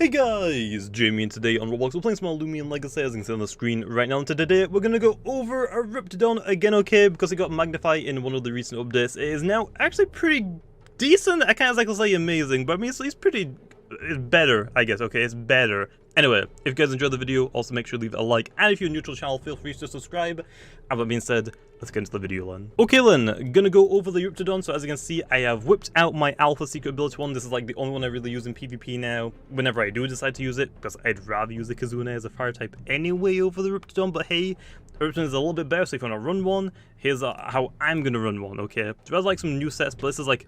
Hey guys, Jamiy, and today on Roblox we're playing some more Lumian Legacy, as you can see on the screen right now. And today we're going to go over a Riptidon again, okay, because it got magnified in one of the recent updates. It is now actually pretty decent. I can't exactly say amazing, but I mean it's pretty, it's better, I guess, okay, it's better. Anyway, if you guys enjoyed the video, also make sure to leave a like, and if you're new to the channel, feel free to subscribe. And that being said, let's get into the video then. Okay then, gonna go over the Eruptidon. So as you can see, I have whipped out my Alpha Secret Ability one. This is like the only one I really use in PvP now, whenever I do decide to use it, because I'd rather use the Kazune as a fire type anyway over the Eruptidon, but hey, Eruptidon is a little bit better, so if you want to run one, here's how I'm gonna run one, okay? So there's like some new sets, but this is like,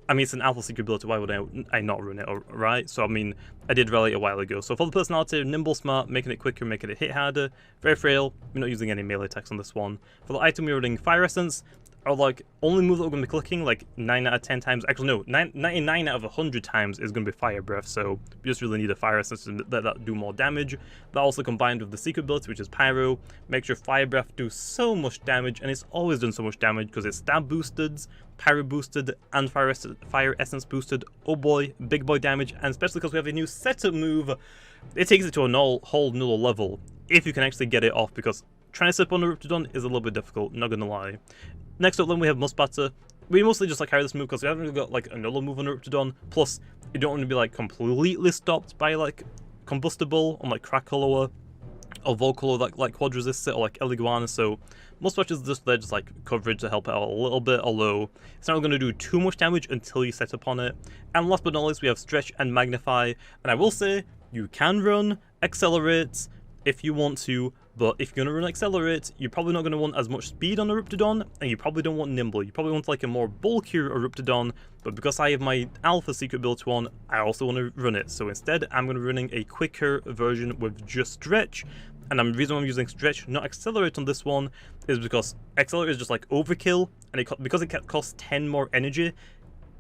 I mean, it's an Alpha Secret Ability, why would I not run it, right? So, I mean, I did rally it a while ago. So, for the personality, nimble, smart, making it quicker, making it hit harder, very frail. We're not using any melee attacks on this one. For the item, we're running Fire Essence. Or, like, only move that we're going to be clicking, like, 9 out of 10 times. Actually, no, 99 out of 100 times is going to be Fire Breath. So, we just really need a Fire Essence to let that do more damage. That also combined with the Secret Ability, which is Pyro, makes your Fire Breath do so much damage. And it's always done so much damage because it's stab boosted, Pyro boosted, and Fire Essence boosted. Oh boy, big boy damage. And especially because we have a new setup move, it takes it to a whole new level. If you can actually get it off, because trying to set up on the Riptidon is a little bit difficult, not gonna lie. Next up then we have Musbatter. We mostly just like carry this move because we haven't really got like another move on the Riptidon. Plus, you don't want to be like completely stopped by like Combustible on like Crackle or Vocal or like Quad Resist it or like Eliguana. So Musbatter is just there, just like coverage to help out a little bit, although it's not going to do too much damage until you set up on it. And last but not least, we have Stretch and Magnify. And I will say, you can run Accelerate if you want to, but if you're going to run Accelerate, you're probably not going to want as much speed on a Riptidon, and you probably don't want Nimble. You probably want like a more bulkier Riptidon, but because I have my Alpha Secret Ability one, I also want to run it. So instead, I'm going to be running a quicker version with just Stretch. And the reason why I'm using Stretch, not Accelerate on this one, is because Accelerate is just like overkill, and because it costs 10 more energy,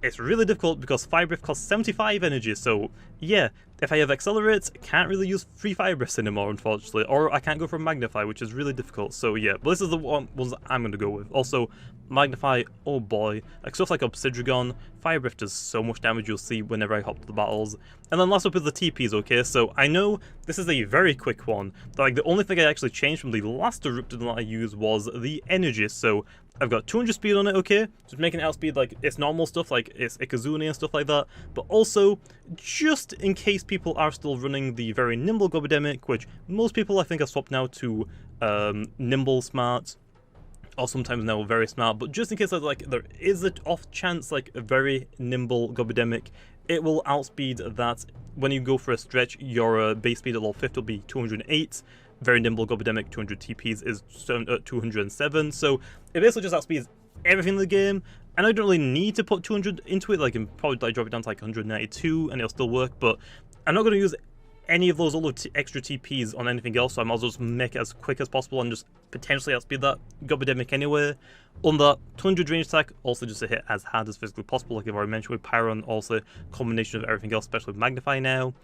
it's really difficult because Fire Breath costs 75 energy, so yeah, if I have Accelerate, I can't really use free Fire Breaths anymore, unfortunately, or I can't go for Magnify, which is really difficult, so yeah, but this is the ones that I'm going to go with. Also, Magnify, oh boy, like stuff like Obsidian, Fire Breath does so much damage, you'll see whenever I hop to the battles. And then last up is the TPs, okay, so I know this is a very quick one, but like the only thing I actually changed from the last Eruptidon that I used was the energy, so I've got 200 speed on it, okay, just making it outspeed like its normal stuff, like its Ikazune and stuff like that, but also, just in case people are still running the very nimble Gobidemic, which most people I think have swapped now to nimble smart, or sometimes now very smart, but just in case like there is an off chance like a very nimble Gobidemic, it will outspeed that. When you go for a Stretch, your base speed at level 50 will be 208, very nimble Gobidemic 200 TPs is 207, so it basically just outspeeds everything in the game. And I don't really need to put 200 into it, like I can probably like drop it down to like 192 and it'll still work, but I'm not going to use any of those other extra TPs on anything else, so I might as well just make it as quick as possible and just potentially outspeed that Gobidemic anyway. On that 200 range attack, also just to hit as hard as physically possible, like I've already mentioned with Pyron, also combination of everything else, especially with Magnify now.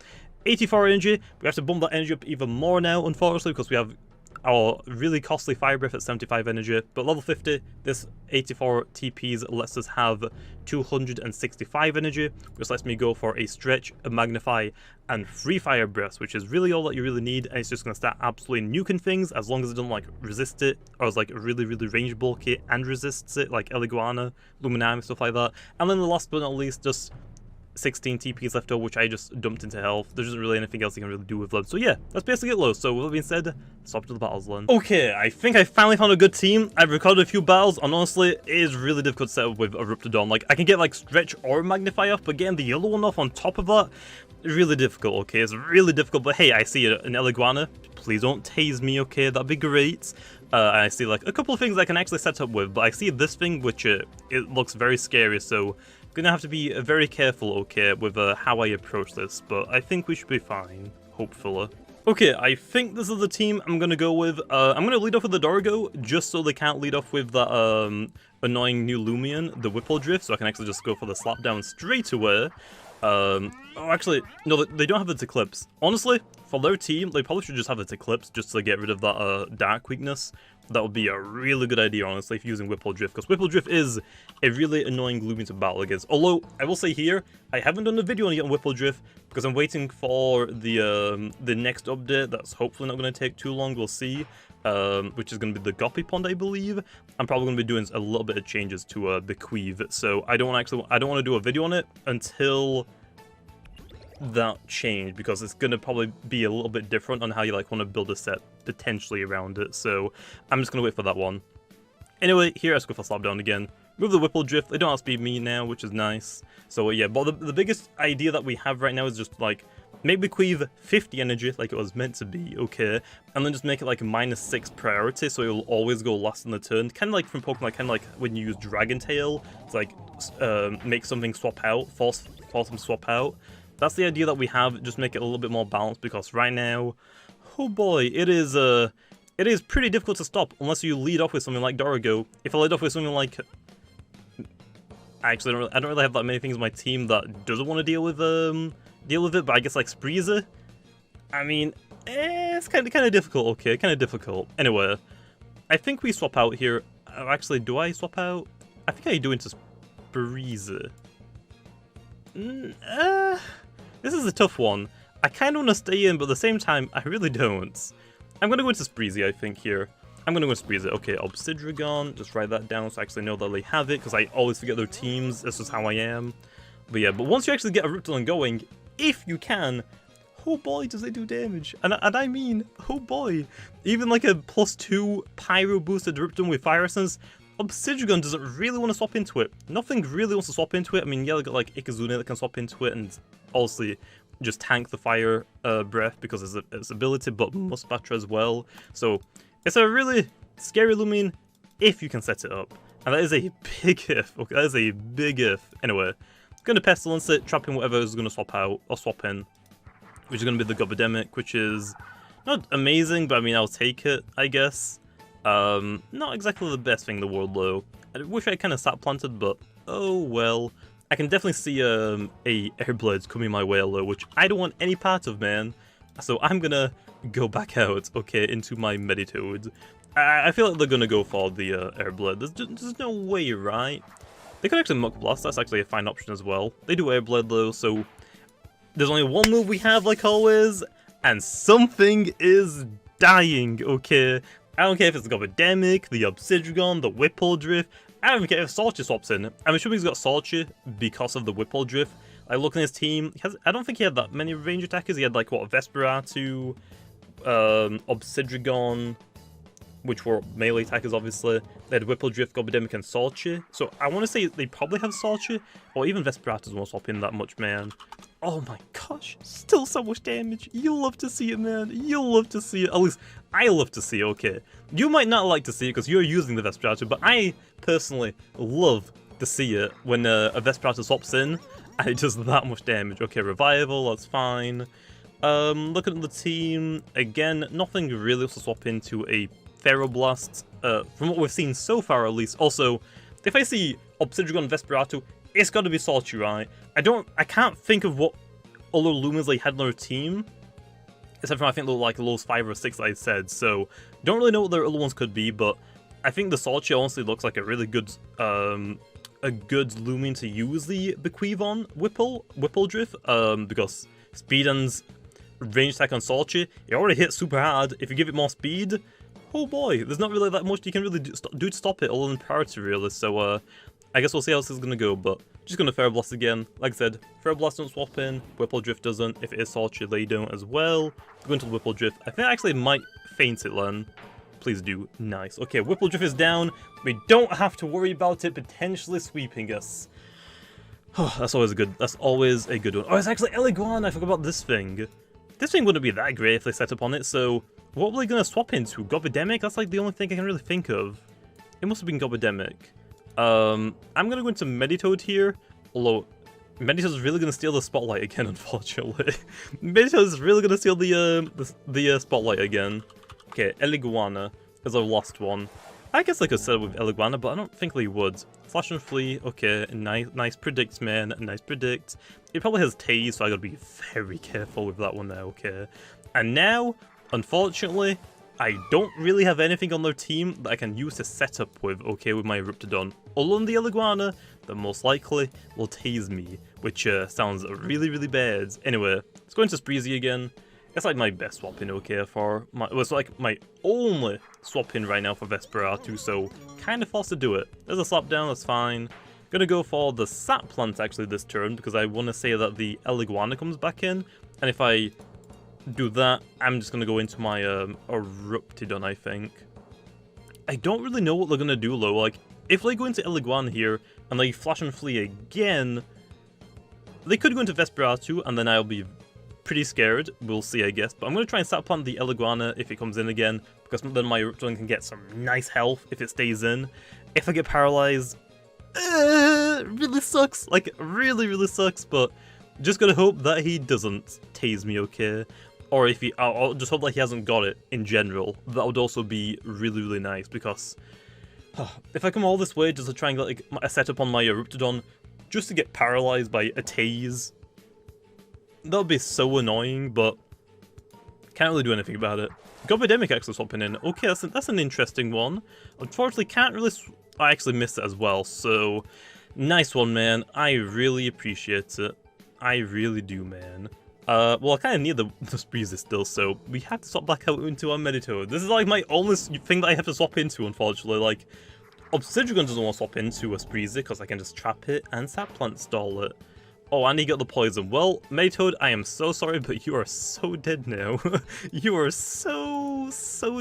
84 energy, we have to bump that energy up even more now, unfortunately, because we have our really costly Fire Breath at 75 energy, but level 50, this 84 TPs lets us have 265 energy, which lets me go for a Stretch, a Magnify, and 3 Fire Breaths, which is really all that you really need, and it's just going to start absolutely nuking things, as long as it doesn't like resist it, or is like really range bulky and resists it, like Eliguana, Lumian, stuff like that. And then the last but not least, just 16 TPs left over, which I just dumped into health. There's just really anything else you can really do with them. So yeah, that's basically it, low. So with that being said, let's hop to the battles then. Okay, I think I finally found a good team. I've recorded a few battles, and honestly, it is really difficult to set up with a Riptidon. Like, I can get like Stretch or Magnify off, but getting the yellow one off on top of that, really difficult, okay? It's really difficult, but hey, I see an Eliguana. Please don't tase me, okay? That'd be great. I see like a couple of things I can actually set up with, but I see this thing, which it looks very scary, so gonna have to be very careful, okay, with how I approach this, but I think we should be fine, hopefully. Okay, I think this is the team I'm gonna go with. I'm gonna lead off with the Dorgo, just so they can't lead off with that annoying new Lumian, the Whipple Drift, so I can actually just go for the slap down straight away. Oh, actually, no, they don't have its Eclipse. Honestly, for their team, they probably should just have its Eclipse just to get rid of that Dark weakness. That would be a really good idea, honestly, if using Whipple Drift, because Whipple Drift is a really annoying Lumian to battle against. Although, I will say here, I haven't done a video on yet on Whipple Drift, because I'm waiting for the next update. That's hopefully not going to take too long, we'll see. Which is going to be the Guppy Pond, I believe. I'm probably going to be doing a little bit of changes to Bequeath, so I don't want to do a video on it until that change, because it's going to probably be a little bit different on how you like want to build a set potentially around it, so I'm just going to wait for that one. Anyway, here let's go for Slapdown again. Move the Whipple Drift, they don't outspeed me now, which is nice. So yeah, but the biggest idea that we have right now is just like, make Bequeath 50 energy like it was meant to be, okay, and then just make it like a -6 priority, so it will always go last in the turn. Kind of like from Pokemon, kind of like when you use Dragon Tail, it's like make something swap out, force them to swap out. That's the idea that we have, just make it a little bit more balanced, because right now, oh boy, it is pretty difficult to stop unless you lead off with something like Dorigo. If I lead off with something like, actually, I don't really have that many things in my team that doesn't want to deal with it, but I guess like Spreezer, I mean, it's kind of difficult. Okay, kind of difficult. Anyway, I think we swap out here. Actually, do I swap out? I think I do into Spreezer. This is a tough one. I kind of want to stay in, but at the same time, I really don't. I'm going to go into Spreezy, I think, here. I'm going to go into Spreezy. Okay, Obsidian, just write that down so I actually know that they have it, because I always forget their teams. This is how I am. But yeah, but once you actually get a Riptidon going, if you can, oh boy, does it do damage. And I mean, oh boy. Even like a +2 Pyro boosted Riptidon with Fire Essence, Obsidian doesn't really want to swap into it. Nothing really wants to swap into it. I mean, yeah, they got like Ikazuna that can swap into it, and obviously just tank the Fire Breath because of its ability, but Muspatra as well. So it's a really scary Lumian if you can set it up. And that is a big if. Okay, that is a big if. Anyway, going to Pestilence it, trapping whatever is going to swap out, or swap in. Which is going to be the Gobodemic, which is not amazing, but I mean, I'll take it, I guess. Not exactly the best thing in the world, though. I wish I kind of sat planted, but oh well. I can definitely see a Airblade coming my way, though, which I don't want any part of, man. So I'm gonna go back out, okay, into my Meditoad. I feel like they're gonna go for the Airblade. There's no way, right? They could actually Muck Blast, that's actually a fine option as well. They do Airblade, though, so there's only one move we have, like always, and something is dying, okay? I don't care if it's the Gobodemic, the Obsidian, the Whipple Drift. I don't even care if Salchi swaps in. I'm assuming he's got Salchi because of the Whipple Drift. Like, looking at his team, I don't think he had that many range attackers. He had, like, what, Vesperatu, Obsidian, which were melee attackers, obviously. They had Whipple Drift, Gobodemic, and Salchi. So I want to say they probably have Salchi, or even Vesperatu won't swap in that much, man. Oh my gosh, still so much damage. You'll love to see it, man. You'll love to see it. At least, I love to see it, okay. You might not like to see it because you're using the Vesperatu, but I personally love to see it when a Vesperatu swaps in and it does that much damage. Okay, Revival, that's fine. Looking at the team, again, nothing really else to swap into a Ferroblast, from what we've seen so far at least. Also, if I see Obsidian Vesperatu, it's got to be Salchi, right? I can't think of what other Lumians they had on their team, except for I think like those 5 or 6 I said. So don't really know what their other ones could be, but I think the Salchi honestly looks like a really good Lumian to use the Bequeath on Whipple Drift, because Speedon's range attack on Salchi, it already hits super hard. If you give it more speed, oh boy, there's not really that much you can really do to stop it other than priority, really. So I guess we'll see how this is going to go, but just going to Ferroblast again. Like I said, Ferroblast don't swap in, Whipple Drift doesn't. If it is Salchi, they don't as well. Going to the Whipple Drift. I think I actually might feint it, Len. Please do. Nice. Okay, Whipple Drift is down. We don't have to worry about it potentially sweeping us. Oh, that's always a good one. Oh, it's actually Eliguan. I forgot about this thing. This thing wouldn't be that great if they set up on it, so what were they going to swap into? Gobodemic? That's like the only thing I can really think of. It must have been Gobodemic. I'm going to go into Meditoad here, although Meditoad is really going to steal the spotlight again, unfortunately. Meditoad is really going to steal the spotlight again. Okay, Eliguana is our last one. I guess I could set it with Iguana, but I don't think they would. Flash and Flee, okay, nice predict, man, nice predict. It probably has Tase, so I gotta be very careful with that one now, okay. And now, unfortunately, I don't really have anything on their team that I can use to set up with, okay, with my Riptidon. Other than the Iguana, that most likely will Tase me, which sounds really, really bad. Anyway, let's go into Spreezy again. It's like my best swap in, okay, for my, well, it's like my only swap in right now for Vesperatu, so kind of forced to do it. There's a slap down, that's fine. Gonna go for the Sap Plant actually this turn, because I want to say that the Iguana comes back in, and if I do that, I'm just gonna go into my Eruptidon, I think. I don't really know what they're gonna do though, like, if they go into Iguana here, and they Flash and Flee again, they could go into Vesperatu, and then I'll be pretty scared. We'll see, I guess. But I'm going to try and Sap Plant the Iguana if it comes in again, because then my Riptidon can get some nice health if it stays in. If I get paralyzed, really sucks. Like, really, really sucks. But just going to hope that he doesn't Tase me, okay? Or if he, I'll just hope that he hasn't got it in general. That would also be really, really nice, because if I come all this way just to try and get like a setup on my Riptidon, just to get paralyzed by a Tase, that would be so annoying, but can't really do anything about it. Gobidemic actually swapping in. Okay, that's an interesting one. Unfortunately, can't really... I actually missed it as well, so... Nice one, man. I really appreciate it. I really do, man. Well, I kind of need the Spreezy still, so we have to swap back out into our Meditoad. This is like my only thing that I have to swap into, unfortunately. Like, Obsidian doesn't want to swap into a Spreezy, because I can just trap it and Sap Plant stall it. Oh, and he got the poison. Well, Meditoad, I am so sorry, but you are so dead now. You are so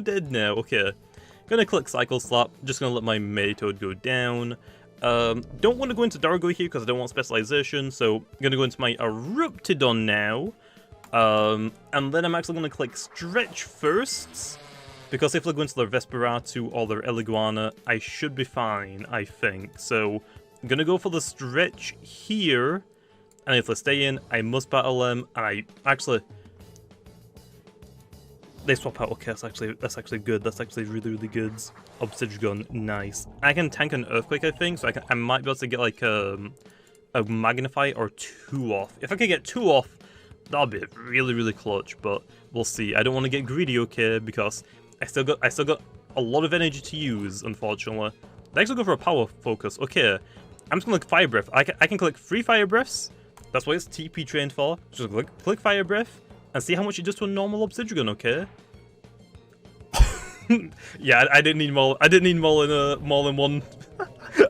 dead now. Okay, gonna click Cycle Slap. Just gonna let my Meditoad go down. Don't want to go into Dargo here because I don't want specialization, so I'm gonna go into my Eruptidon now. And then I'm actually gonna click Stretch first, because if they go into their Vesperatu or their Iguana, I should be fine, I think. So I'm gonna go for the Stretch here. And if they stay in, I must battle them, and I actually... They swap out, okay, that's actually good, that's actually really, really good. Obsidian, nice. I can tank an Earthquake, I think, so I might be able to get like a Magnify or 2 off. If I can get 2 off, that'll be really, really clutch, but we'll see. I don't want to get greedy, okay, because I still got a lot of energy to use, unfortunately. I actually go for a Power Focus, okay. I'm just gonna click Fire Breath. I can click 3 Fire Breaths. That's what it's TP trained for. Just click Fire Breath and see how much it does to a normal Obsidian, okay? Yeah, I didn't need more. I didn't need more than one.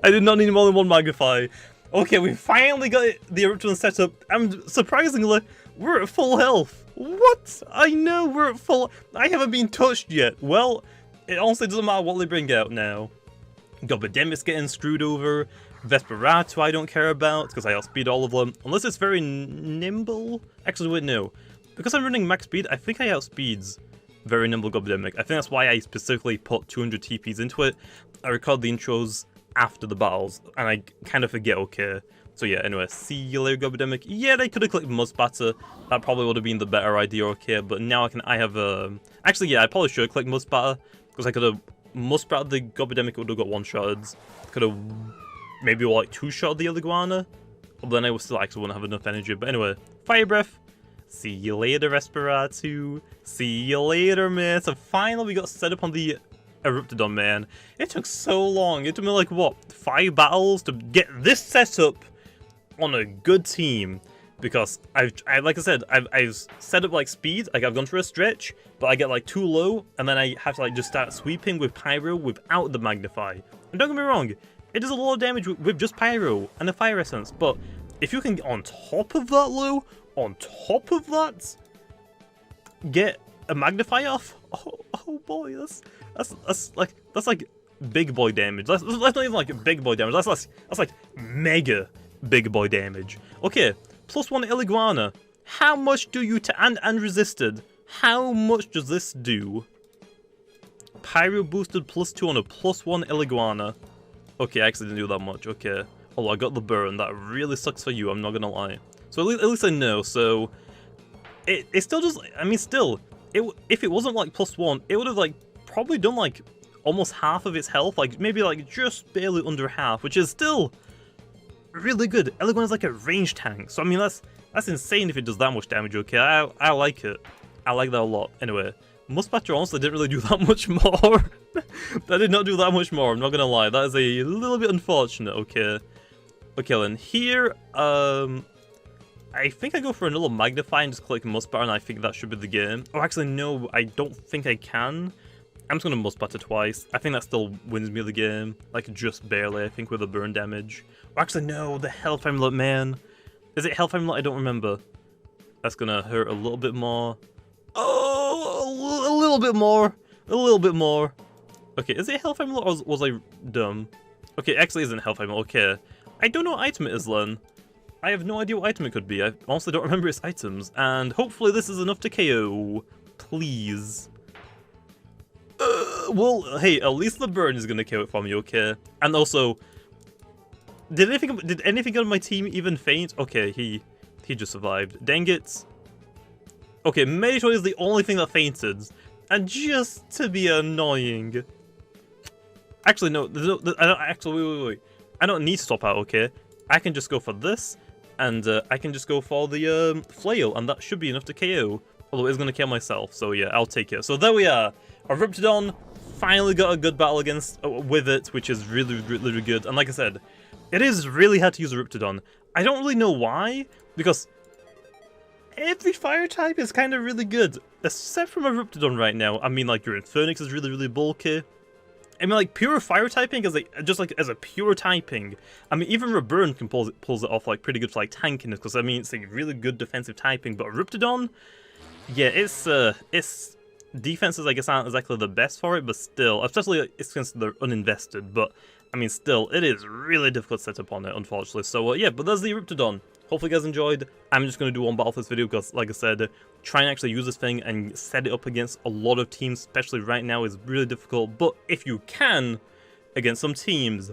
I did not need more than one Magnify. Okay, we finally got the Eruptidon set up, and surprisingly, we're at full health. What? I know we're at full. I haven't been touched yet. Well, it honestly doesn't matter what they bring out now. Gobidemic's getting screwed over. Vesperatu I don't care about, because I outspeed all of them. Unless it's very nimble. Actually, wait, no. Because I'm running max speed, I think I outspeeds very nimble Gobidemic. I think that's why I specifically put 200 TPs into it. I record the intros after the battles, and I kind of forget, okay. So yeah, anyway, see you later, Gobidemic. Yeah, they could have clicked Mudspatter. That probably would have been the better idea, okay. But now I have actually, yeah, I probably should have clicked Mudspatter, because I could have Mudspattered the Gobidemic, would have got 1-shotted. Could have maybe like 2-shot the Iguana, but then I would still actually wouldn't have enough energy. But anyway, Fire Breath. See you later, Vesperatu. See you later, man. So finally we got set up on the Eruptidon, man. It took so long. It took me like, what, 5 battles to get this set up on a good team. Because like I said, I've set up like speed, like I've gone for a stretch, but I get like too low, and then I have to like just start sweeping with Pyro without the Magnify. And don't get me wrong, it does a lot of damage with just Pyro and the Fire Essence, but if you can get on top of that low, on top of that, get a Magnify off, oh boy, that's like big boy damage. That's not even like big boy damage. That's like mega big boy damage. Okay, +1 Iguana. How much do you and resisted? How much does this do? Pyro boosted +2 on a +1 Iguana. Okay, I actually didn't do that much. Okay. Oh, I got the burn. That really sucks for you, I'm not gonna lie. So at least I know. So it still just, I mean, still, if it wasn't like +1, it would have like probably done like almost half of its health, like maybe like just barely under half, which is still really good. Elegant is like a range tank, so I mean that's insane if it does that much damage. Okay, I like it. I like that a lot. Anyway, Muspatter honestly didn't really do that much more. That did not do that much more. I'm not gonna lie. That is a little bit unfortunate. Okay, then here, I think I go for another Magnify and just click Muspatter, and I think that should be the game. Oh, actually, no, I don't think I can. I'm just gonna Muspatter twice. I think that still wins me the game, like just barely, I think, with the burn damage. Oh, actually, no, the Health Amulet, man. Is it Health Amulet? I don't remember. That's gonna hurt a little bit more. Oh, a little bit more. A little bit more. Okay, is it Health Amulet or was I dumb? Okay, actually isn't Health Amulet, okay. I don't know what item it is, then. I have no idea what item it could be. I honestly don't remember its items. And hopefully this is enough to KO. Please. Well, hey, at least the burn is gonna KO it for me, okay? And also, did anything on my team even faint? Okay, he just survived. Dang it. Okay, Meditoid is the only thing that fainted. And just to be annoying. Actually, no, I don't actually wait. I don't need to stop out, okay? I can just go for this, and I can just go for the flail, and that should be enough to KO. Although it's gonna kill myself, so yeah, I'll take it. So there we are. Our Riptidon finally got a good battle against with it, which is really good. And like I said, it is really hard to use a Riptidon. I don't really know why, because every fire type is kind of really good, except for my Riptidon right now. I mean, like your Infernix is really bulky. I mean, like pure fire typing is like just like as a pure typing. I mean, even Reburn can pulls it off like pretty good for like tankiness, because I mean it's a really good defensive typing. But Riptidon, yeah, its defenses I guess aren't exactly the best for it, but still, especially it's since they're uninvested. But I mean, still, it is really difficult to set up on it, unfortunately. So yeah, but that's the Eruptidon. Hopefully you guys enjoyed. I'm just going to do one battle for this video because, like I said, trying to actually use this thing and set it up against a lot of teams, especially right now, is really difficult. But if you can, against some teams,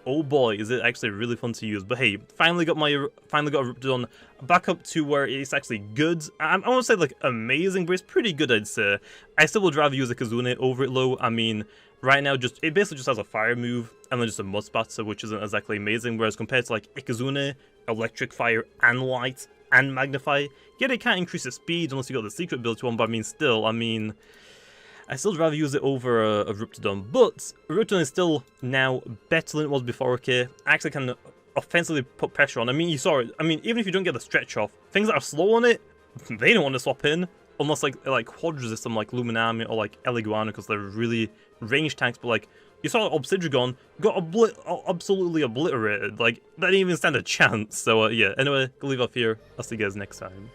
oh boy, is it actually really fun to use. But hey, finally got Eruptidon back up to where it's actually good. I won't say like amazing, but it's pretty good, I'd say. I still would rather use a Kazune over it though. I mean, right now, it basically just has a fire move and then just a Muspatter, which isn't exactly amazing. Whereas compared to like Ikazune, Electric Fire and Light and Magnify, yet it can't increase its speed unless you got the secret ability one. But I mean, still, I still rather use it over a Riptidon. But Riptidon is still now better than it was before. Okay, I actually can offensively put pressure on. I mean, you saw it. I mean, even if you don't get the stretch off, things that are slow on it, they don't want to swap in. Unless like quad resist them like Lumian or like Eliguana, because they're really range tanks. But like you saw Obsidian got absolutely obliterated. Like that didn't even stand a chance. So yeah. Anyway, I'll leave off here. I'll see you guys next time.